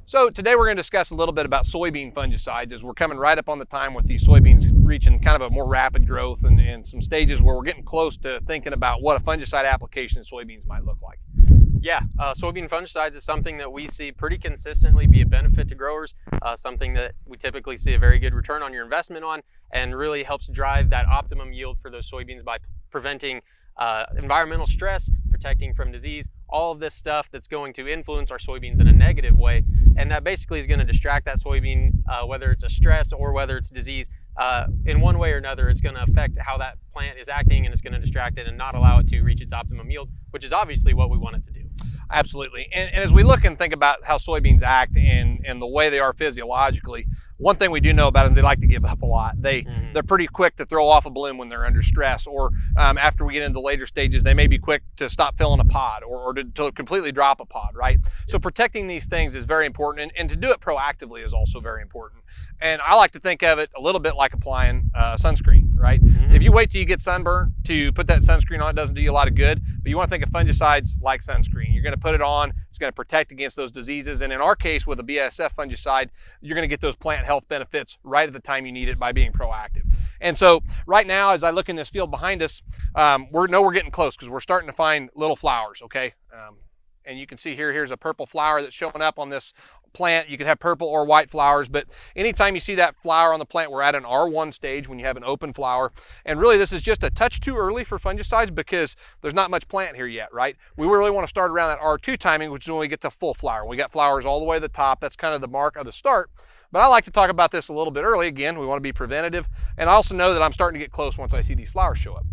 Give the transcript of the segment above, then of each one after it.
So today we're going to discuss a little bit about soybean fungicides as we're coming right up on the time with these soybeans reaching kind of a more rapid growth and some stages where we're getting close to thinking about what a fungicide application in soybeans might look like. Yeah, soybean fungicides is something that we see pretty consistently be a benefit to growers, something that we typically see a very good return on your investment on, and really helps drive that optimum yield for those soybeans by preventing environmental stress, protecting from disease, all of this stuff that's going to influence our soybeans in a negative way. And that basically is going to distract that soybean, whether it's a stress or whether it's disease. In one way or another, it's going to affect how that plant is acting, and it's going to distract it and not allow it to reach its optimum yield, which is obviously what we want it to do. Absolutely. And as we look and think about how soybeans act and the way they are physiologically, one thing we do know about them, they like to give up a lot. They're pretty quick to throw off a bloom when they're under stress, or after we get into the later stages, they may be quick to stop filling a pod or to completely drop a pod, right? So protecting these things is very important, and to do it proactively is also very important. And I like to think of it a little bit like applying sunscreen, right? If you wait till you get sunburn to put that sunscreen on, it doesn't do you a lot of good, but you want to think of fungicides like sunscreen. You're going to put it on, it's going to protect against those diseases, and in our case with a BASF fungicide, you're going to get those plant health benefits right at the time you need it by being proactive. And so right now, as I look in this field behind us, we're getting close because we're starting to find little flowers, okay? And you can see here's a purple flower that's showing up on this plant. You can have purple or white flowers, but anytime you see that flower on the plant, we're at an R1 stage when you have an open flower. And really this is just a touch too early for fungicides because there's not much plant here yet, right? We really want to start around that R2 timing, which is when we get to full flower. We got flowers all the way to the top. That's kind of the mark of the start. But I like to talk about this a little bit early. Again, we want to be preventative. And I also know that I'm starting to get close once I see these flowers show up.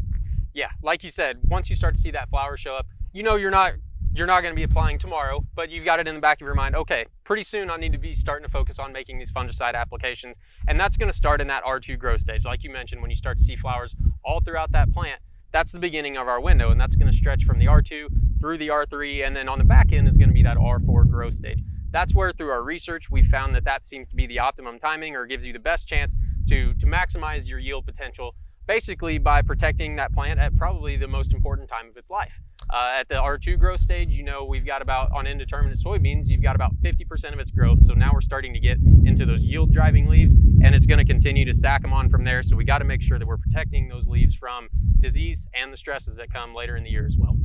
Yeah, like you said, once you start to see that flower show up, you know you're not going to be applying tomorrow, but you've got it in the back of your mind, okay, pretty soon I need to be starting to focus on making these fungicide applications. And that's going to start in that R2 growth stage. Like you mentioned, when you start to see flowers all throughout that plant, that's the beginning of our window, and that's going to stretch from the R2 through the R3, and then on the back end is going to be that R4 growth stage. That's where through our research we found that seems to be the optimum timing, or gives you the best chance to maximize your yield potential, basically by protecting that plant at probably the most important time of its life. At the R2 growth stage, you know, we've got about, on indeterminate soybeans, you've got about 50% of its growth. So now we're starting to get into those yield driving leaves, and it's going to continue to stack them on from there. So we got to make sure that we're protecting those leaves from disease and the stresses that come later in the year as well.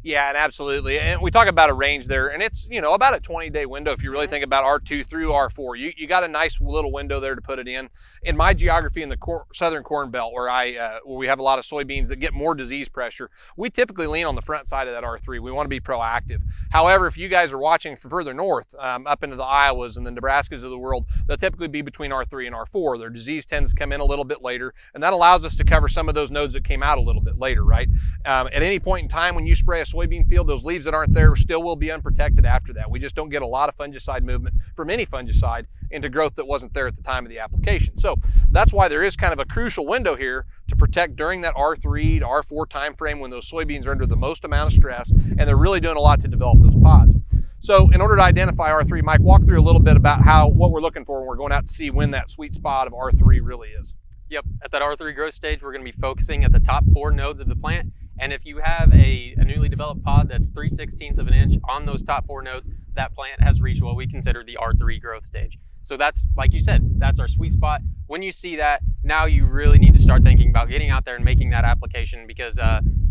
Yeah, and absolutely. And we talk about a range there, and it's, you know, about a 20-day window if you really think about R2 through R4. You got a nice little window there to put it in. In my geography in the southern corn belt, where we have a lot of soybeans that get more disease pressure, we typically lean on the front side of that R3. We want to be proactive. However, if you guys are watching from further north, up into the Iowas and the Nebraskas of the world, they'll typically be between R3 and R4. Their disease tends to come in a little bit later, and that allows us to cover some of those nodes that came out a little bit later, right? At any point in time when you spray a soybean field, those leaves that aren't there still will be unprotected after that. We just don't get a lot of fungicide movement from any fungicide into growth that wasn't there at the time of the application. So that's why there is kind of a crucial window here to protect during that R3 to R4 time frame when those soybeans are under the most amount of stress and they're really doing a lot to develop those pods. So in order to identify R3, Mike, walk through a little bit about what we're looking for when we're going out to see when that sweet spot of R3 really is. Yep, at that R3 growth stage, we're going to be focusing at the top 4 nodes of the plant. And if you have a newly developed pod that's 3/16 of an inch on those top 4 nodes, that plant has reached what we consider the R3 growth stage. So that's, like you said, that's our sweet spot. When you see that, now you really need to start thinking about getting out there and making that application, because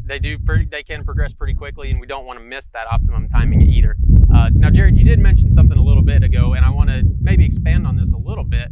they can progress pretty quickly, and we don't want to miss that optimum timing either. Now, Jared, you did mention something a little bit ago, and I want to maybe expand on this a little bit.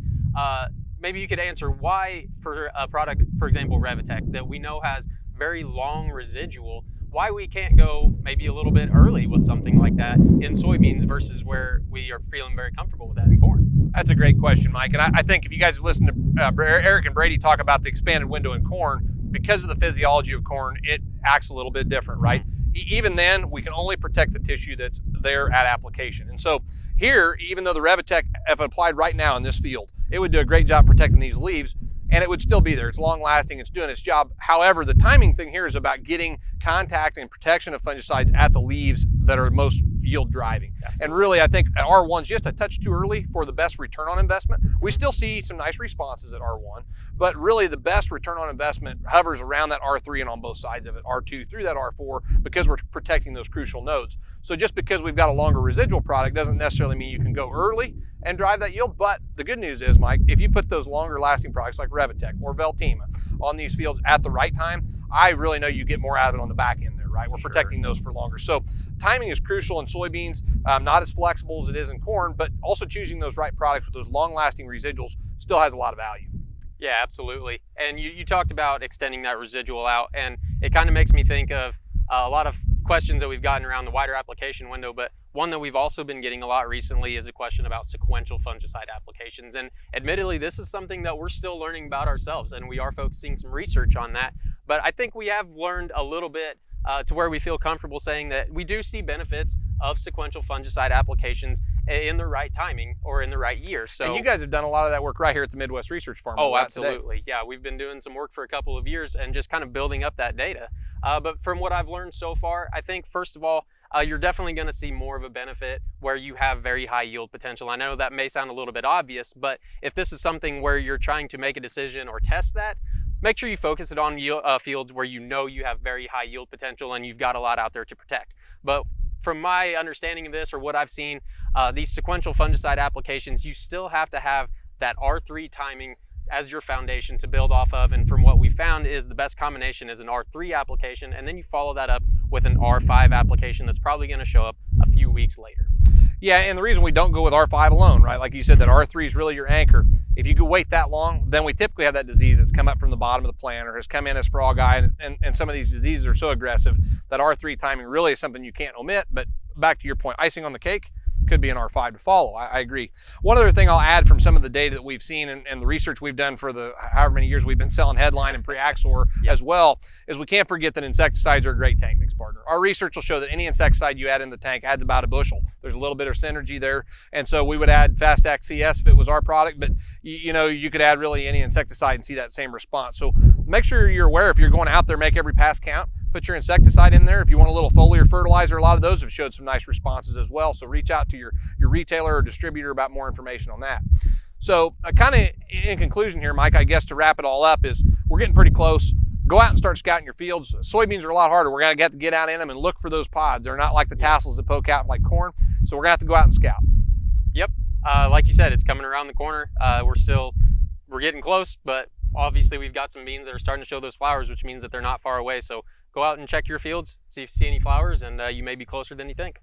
Maybe you could answer why, for a product, for example, Revitec, that we know has very long residual, why we can't go maybe a little bit early with something like that in soybeans versus where we are feeling very comfortable with that in corn? That's a great question, Mike. And I think if you guys have listened to Eric and Brady talk about the expanded window in corn, because of the physiology of corn, it acts a little bit different, right? Even then, we can only protect the tissue that's there at application. And so here, even though the Revitec, if applied right now in this field, it would do a great job protecting these leaves, and it would still be there. It's long lasting, it's doing its job. However, the timing thing here is about getting contact and protection of fungicides at the leaves that are most yield driving. Absolutely. And really, I think R1's just a touch too early for the best return on investment. We still see some nice responses at R1, but really the best return on investment hovers around that R3 and on both sides of it, R2 through that R4, because we're protecting those crucial nodes. So just because we've got a longer residual product doesn't necessarily mean you can go early and drive that yield. But the good news is, Mike, if you put those longer lasting products like Revitec or Veltima on these fields at the right time, I really know you get more out of it on the back end there, right? We're protecting those for longer. So timing is crucial in soybeans, not as flexible as it is in corn, but also choosing those right products with those long lasting residuals still has a lot of value. Yeah, absolutely. And you talked about extending that residual out, and it kind of makes me think of a lot of questions that we've gotten around the wider application window, but one that we've also been getting a lot recently is a question about sequential fungicide applications. And admittedly, this is something that we're still learning about ourselves, and we are focusing some research on that. But I think we have learned a little bit to where we feel comfortable saying that we do see benefits of sequential fungicide applications in the right timing or in the right year. So, and you guys have done a lot of that work right here at the Midwest Research Farm. Oh, absolutely. Yeah, we've been doing some work for a couple of years and just kind of building up that data. But from what I've learned so far, I think first of all, you're definitely going to see more of a benefit where you have very high yield potential. I know that may sound a little bit obvious, but if this is something where you're trying to make a decision or test that, make sure you focus it on fields where you know you have very high yield potential and you've got a lot out there to protect. But from my understanding of this, or what I've seen, these sequential fungicide applications, you still have to have that R3 timing as your foundation to build off of. And from what we found is the best combination is an R3 application, and then you follow that up with an R5 application that's probably going to show up a few weeks later. Yeah, and the reason we don't go with R5 alone, right? Like you said, that R3 is really your anchor. If you could wait that long, then we typically have that disease that's come up from the bottom of the plant or has come in as frog eye, and some of these diseases are so aggressive that R3 timing really is something you can't omit. But back to your point, icing on the cake could be an R5 to follow. I agree. One other thing I'll add from some of the data that we've seen and the research we've done for the however many years we've been selling Headline and Pre-Axor as well, is we can't forget that insecticides are a great tank mix partner. Our research will show that any insecticide you add in the tank adds about a bushel. There's a little bit of synergy there, and so we would add Fast Act CS if it was our product, but you could add really any insecticide and see that same response. So make sure you're aware if you're going out there, make every pass count. Put your insecticide in there. If you want a little foliar fertilizer, a lot of those have showed some nice responses as well. So reach out to your retailer or distributor about more information on that. So kind of in conclusion here, Mike, I guess to wrap it all up is we're getting pretty close. Go out and start scouting your fields. Soybeans are a lot harder. We're going to have to get out in them and look for those pods. They're not like the tassels that poke out like corn. So we're going to have to go out and scout. Yep. Like you said, it's coming around the corner. We're getting close, but obviously we've got some beans that are starting to show those flowers, which means that they're not far away. So go out and check your fields, see if you see any flowers, and you may be closer than you think.